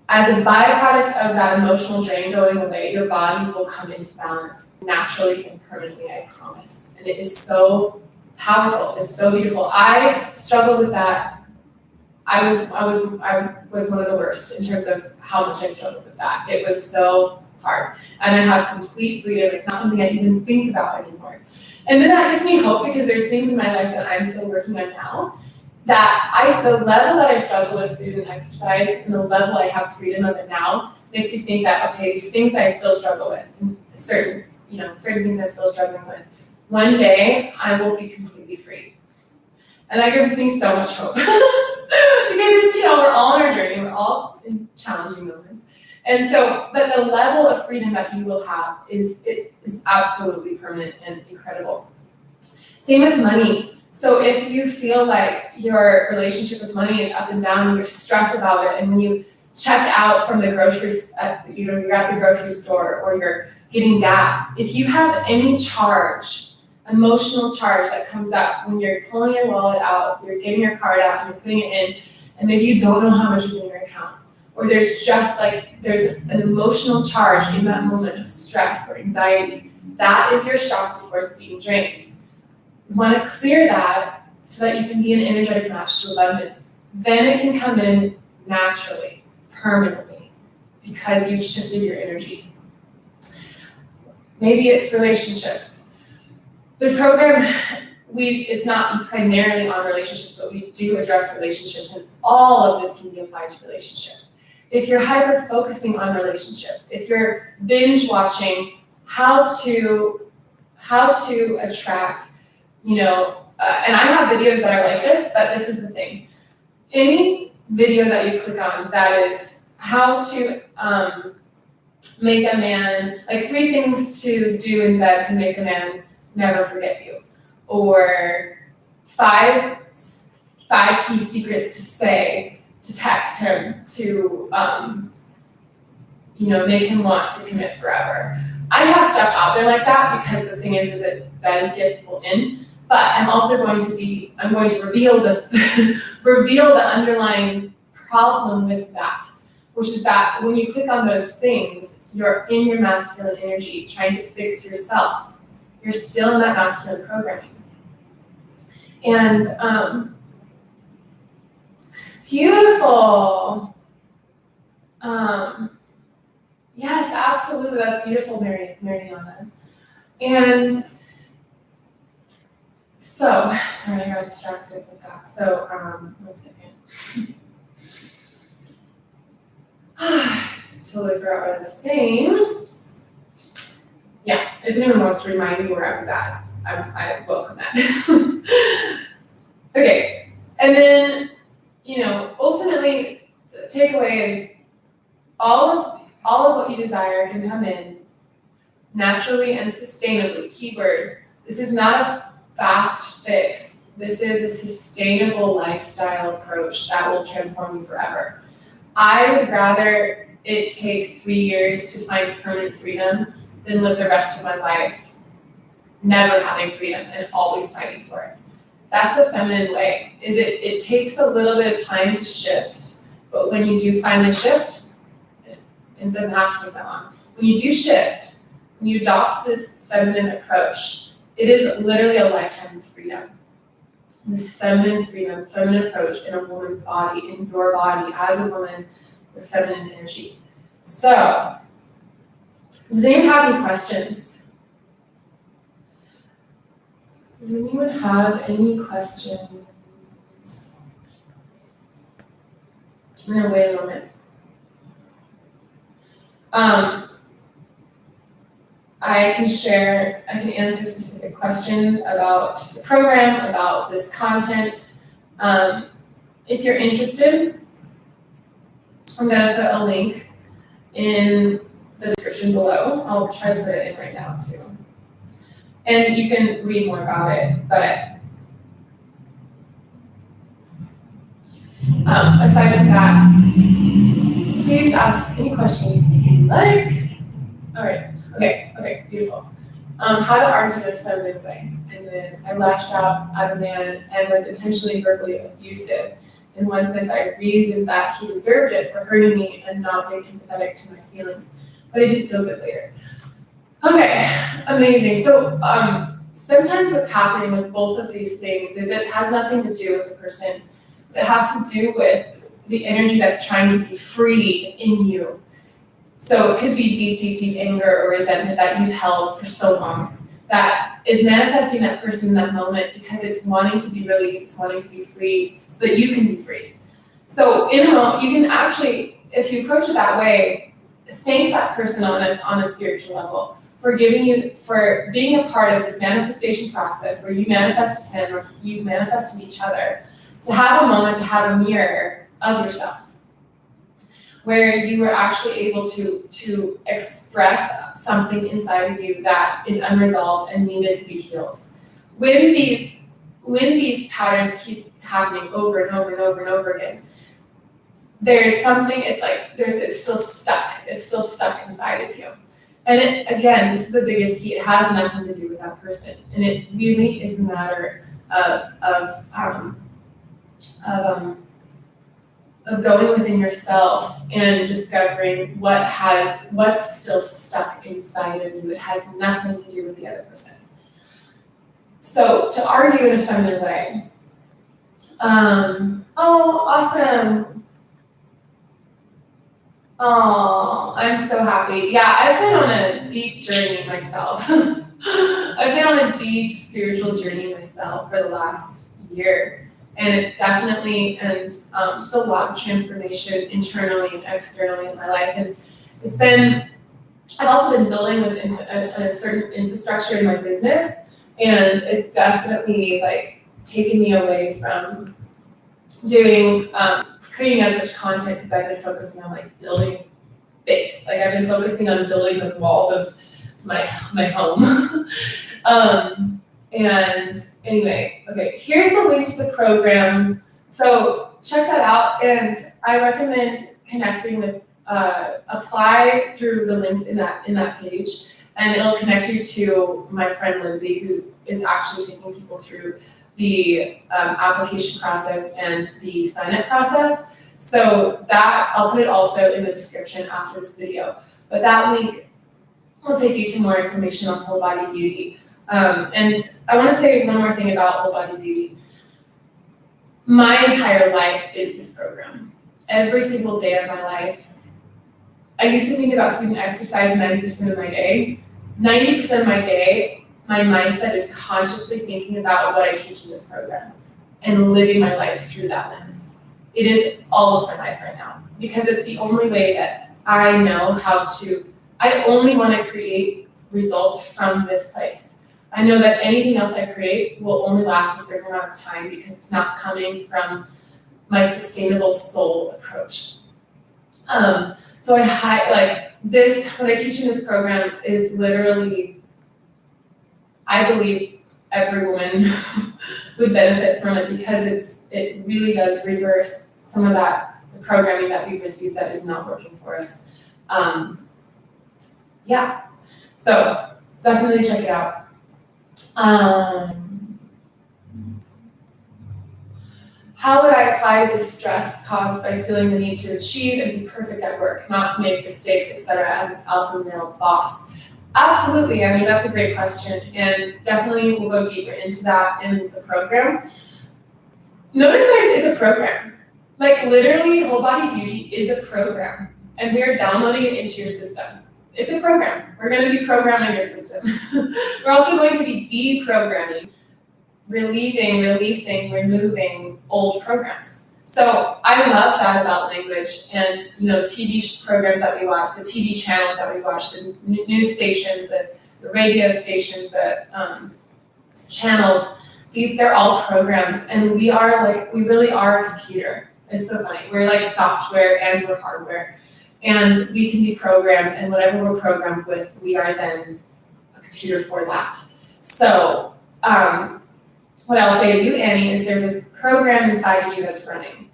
As a byproduct of that emotional drain going away, your body will come into balance naturally and permanently, I promise. And it is so powerful, it's so beautiful. I struggled with that. I was one of the worst in terms of how much I struggled with that. It was so hard. And I have complete freedom. It's not something I even think about anymore. And then that gives me hope because there's things in my life that I'm still working on now that the level that I struggle with food and exercise and the level I have freedom of it now makes me think that, okay, these things that I still struggle with, and certain things I'm still struggling with, one day I will be completely free. And that gives me so much hope. Because it's, we're all in our journey, we're all in challenging moments. And so, but the level of freedom that you will have is absolutely permanent and incredible. Same with money. So if you feel like your relationship with money is up and down and you're stressed about it, and when you check out from the groceries, you're at the grocery store or you're getting gas, if you have any emotional charge that comes up when you're pulling your wallet out, you're getting your card out and you're putting it in, and maybe you don't know how much is in your account, or there's an emotional charge in that moment of stress or anxiety, that is your chakra force being drained. You want to clear that so that you can be an energetic match to abundance. Then it can come in naturally, permanently, because you've shifted your energy. Maybe it's relationships. This program, it's not primarily on relationships, but we do address relationships, and all of this can be applied to relationships. If you're hyper-focusing on relationships, if you're binge-watching how to attract, and I have videos that are like this, but this is the thing. Any video that you click on that is how to make a man, like 3 things to do in bed to make a man never forget you, or 5 key secrets to say to text him to make him want to commit forever. I have stuff out there like that because the thing is it does get people in, but I'm also going to reveal the underlying problem with that, which is that when you click on those things, you're in your masculine energy trying to fix yourself. You're still in that masculine programming. And beautiful. Yes, absolutely. That's beautiful, Mariana. And so, sorry, I got distracted with that. So, 1 second. Totally forgot what I was saying. Yeah, if anyone wants to remind me where I was at, I welcome that. Okay, and then, ultimately, the takeaway is all of what you desire can come in naturally and sustainably. Keyword, this is not a fast fix. This is a sustainable lifestyle approach that will transform you forever. I would rather it take 3 years to find permanent freedom than live the rest of my life never having freedom and always fighting for it. That's the feminine way. It takes a little bit of time to shift, but when you do finally shift, it doesn't have to take that long. When you do shift, when you adopt this feminine approach, it is literally a lifetime of freedom. This feminine freedom, feminine approach in a woman's body, in your body as a woman with feminine energy. So, does anyone have any questions? Does anyone have any questions? I'm gonna wait a moment. I can answer specific questions about the program, about this content. If you're interested, I'm gonna put a link in the description below. I'll try to put it in right now too. And you can read more about it, but aside from that, please ask any questions you like. All right, okay, beautiful. How to argue in a feminine way. And then I lashed out at a man and was intentionally verbally abusive. In one sense, I reasoned that he deserved it for hurting me and not being empathetic to my feelings, but I didn't feel good later. Okay, amazing. So sometimes what's happening with both of these things is it has nothing to do with the person. It has to do with the energy that's trying to be freed in you. So it could be deep anger or resentment that you've held for so long that is manifesting that person in that moment because it's wanting to be released, it's wanting to be freed so that you can be free. So in a moment, you can actually, if you approach it that way, thank that person on a spiritual level for being a part of this manifestation process where you manifested him or you manifested each other, to have a moment, to have a mirror of yourself, where you were actually able to express something inside of you that is unresolved and needed to be healed. When these patterns keep happening over and over and over and over again, there's something, it's still stuck inside of you. And again, this is the biggest key. It has nothing to do with that person. And it really is a matter of going within yourself and discovering what's still stuck inside of you. It has nothing to do with the other person. So to argue in a feminine way, oh, awesome. Oh, I'm so happy. Yeah, I've been on a deep journey myself. I've been on a deep spiritual journey myself for the last year. And it definitely, just a lot of transformation internally and externally in my life. And I've also been building a certain infrastructure in my business. And it's definitely taken me away from creating as much content, because I've been focusing on building base. I've been focusing on building the walls of my home. And anyway, okay, here's the link to the program. So check that out, and I recommend connecting with apply through the links in that page, and it'll connect you to my friend Lindsay, who is actually taking people through the application process and the sign-up process. So that, I'll put it also in the description after this video. But that link will take you to more information on Whole Body Beauty. And I want to say one more thing about Whole Body Beauty. My entire life is this program. Every single day of my life. I used to think about food and exercise 90% of my day. 90% of my day, my mindset is consciously thinking about what I teach in this program and living my life through that lens. It is all of my life right now, because it's the only way that I know I only want to create results from this place. I know that anything else I create will only last a certain amount of time, because it's not coming from my sustainable soul approach. So what I teach in this program is literally, I believe every woman would benefit from it, because it really does reverse some of the programming that we've received that is not working for us. So definitely check it out. How would I apply the stress caused by feeling the need to achieve and be perfect at work, not make mistakes, etc. as an alpha male boss? Absolutely. I mean, that's a great question, and definitely we'll go deeper into that in the program. Notice that it's a program. Literally, Whole Body Beauty is a program, and we are downloading it into your system. It's a program. We're going to be programming your system. We're also going to be deprogramming, relieving, releasing, removing old programs. So I love that about language, and TV programs that we watch, the TV channels that we watch, the news stations, the radio stations, the channels. They're all programs, and we really are a computer. It's so funny. We're software and we're hardware, and we can be programmed, and whatever we're programmed with, we are then a computer for that. So what I'll say to you, Annie, is there's a program inside of you that's running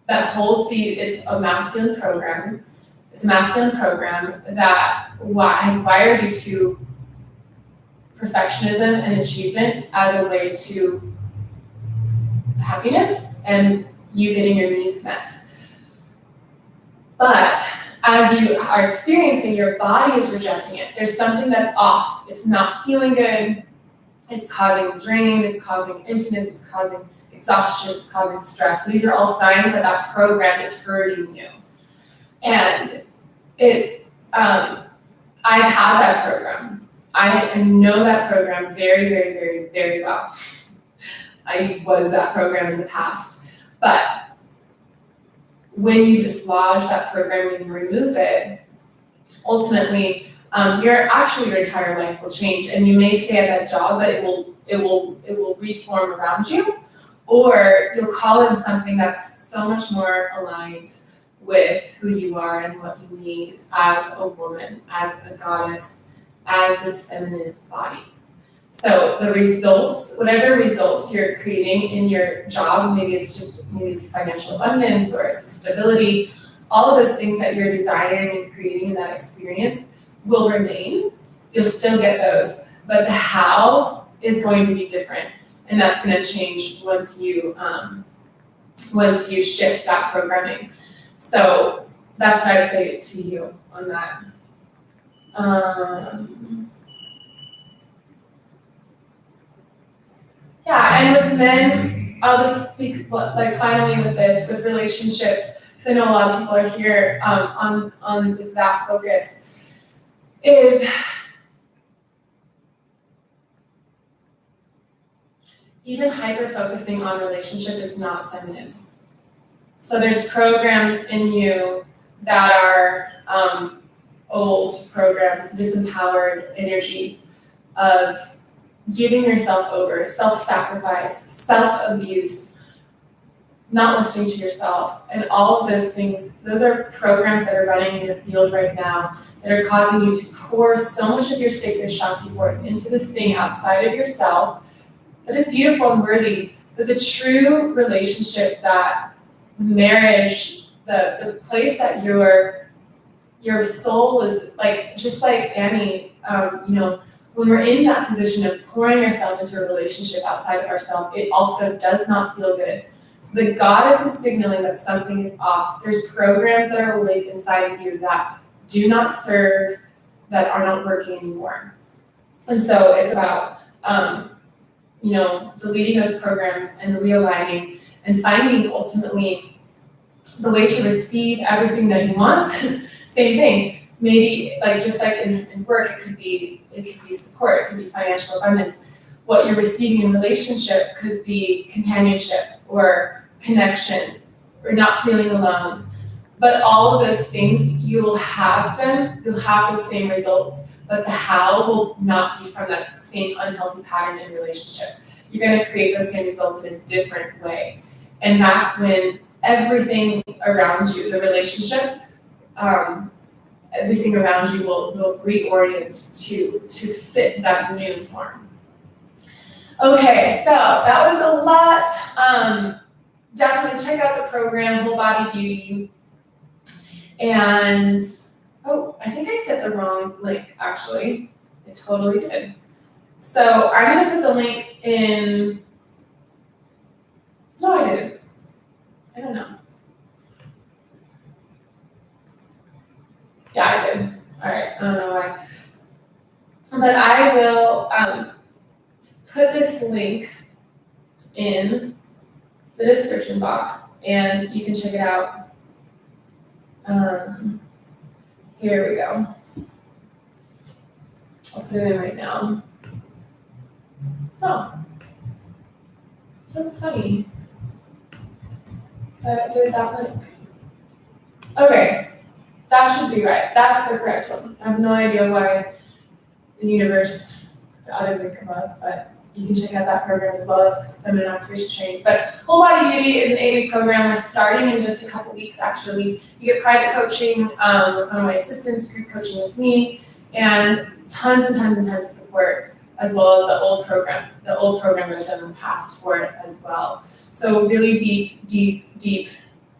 it's a masculine program. It's a masculine program that has wired you to perfectionism and achievement as a way to happiness and you getting your needs met. But as you are experiencing, your body is rejecting it. There's something that's off. It's not feeling good. It's causing drain. It's causing emptiness. It's causing exhaustion. It's causing stress. So these are all signs that program is hurting you. And I've had that program. I know that program very, very, very, very well. I was that program in the past. But when you dislodge that programming and remove it, ultimately, your entire life will change, and you may stay at that job, but it will reform around you, or you'll call in something that's so much more aligned with who you are and what you need as a woman, as a goddess, as this feminine body. So the results, whatever results you're creating in your job, maybe it's financial abundance or stability, all of those things that you're desiring and creating in that experience will remain. You'll still get those, but the how is going to be different, and that's going to change once you shift that programming. So that's what I'd say to you on that. Yeah, and with men, I'll just speak like finally with relationships, because I know a lot of people are here on with that focus, is even hyper-focusing on relationship is not feminine. So there's programs in you that are old programs, disempowered energies of giving yourself over, self-sacrifice, self-abuse, not listening to yourself, and all of those things. Those are programs that are running in your field right now that are causing you to pour so much of your sacred Shakti force into this thing outside of yourself that is beautiful and worthy. But the true relationship, that marriage, the place that your soul is, like, just like Annie, when we're in that position of pouring ourselves into a relationship outside of ourselves, it also does not feel good. So the goddess is signaling that something is off. There's programs that are awake inside of you that do not serve, that are not working anymore. And so it's about, deleting those programs and realigning and finding ultimately the way to receive everything that you want. Same thing. Maybe just like in work, it could be support, it could be financial abundance. What you're receiving in relationship could be companionship or connection or not feeling alone. But all of those things, you'll have those same results, but the how will not be from that same unhealthy pattern in relationship. You're going to create those same results in a different way. And that's when everything around you, the relationship, everything around you will reorient to fit that new form. Okay, so that was a lot. Definitely check out the program, Whole Body Beauty. And, I think I said the wrong link, actually. I totally did. So I'm going to put the link in. No, I didn't. I don't know. Yeah, I did. All right, I don't know why. But I will put this link in the description box, and you can check it out. Here we go. I'll put it in right now. Oh, so funny that it did that link. Okay, that should be right. That's the correct one. I have no idea why the universe put the other link above, but you can check out that program as well as feminine activation trainings. But Whole Body Beauty is an 8-week program. We're starting in just a couple weeks, actually. You get private coaching with one of my assistants, group coaching with me, and tons and tons and tons of support, as well as the old program that I've done in the past for it as well. So really deep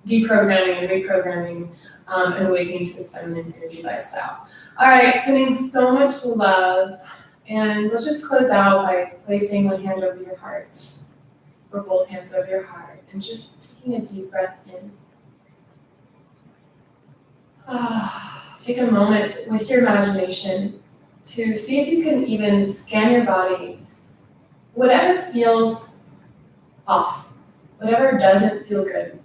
deprogramming and reprogramming and awakening to this feminine energy lifestyle. All right, sending so much love. And let's just close out by placing one hand over your heart, or both hands over your heart, and just taking a deep breath in. Take a moment with your imagination to see if you can even scan your body. Whatever feels off, whatever doesn't feel good.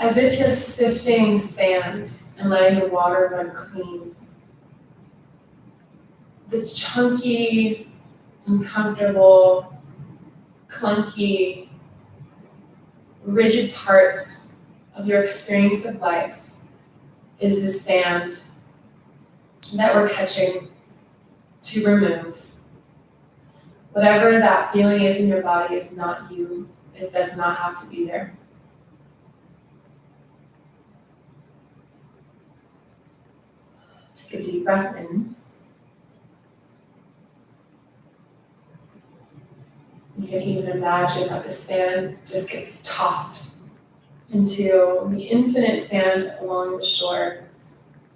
As if you're sifting sand and letting the water run clean. The chunky, uncomfortable, clunky, rigid parts of your experience of life is the sand that we're catching to remove. Whatever that feeling is in your body is not you. It does not have to be there. Take a deep breath in. You can even imagine that the sand just gets tossed into the infinite sand along the shore,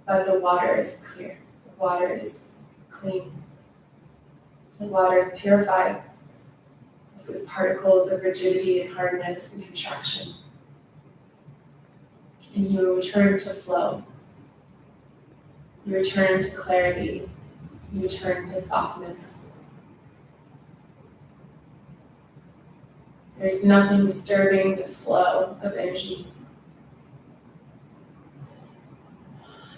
but the water is clear. The water is clean. The water is purified of those particles of rigidity and hardness and contraction. And you return to flow. You return to clarity. You return to softness. There's nothing disturbing the flow of energy.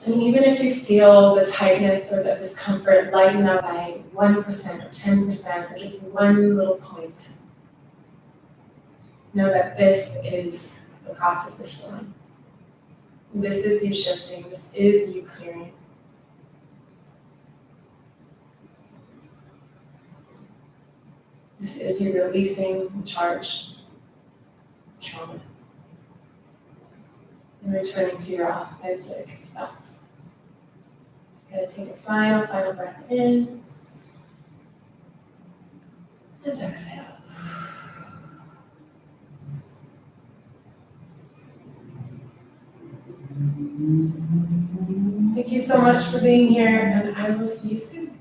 And even if you feel the tightness or the discomfort lighten up by 1% or 10% or just one little point, know that this is the process of healing. This is you shifting. This is you clearing. This is you releasing the charge, trauma, and returning to your authentic self. Good. Take a final breath in and exhale. Thank you so much for being here, and I will see you soon.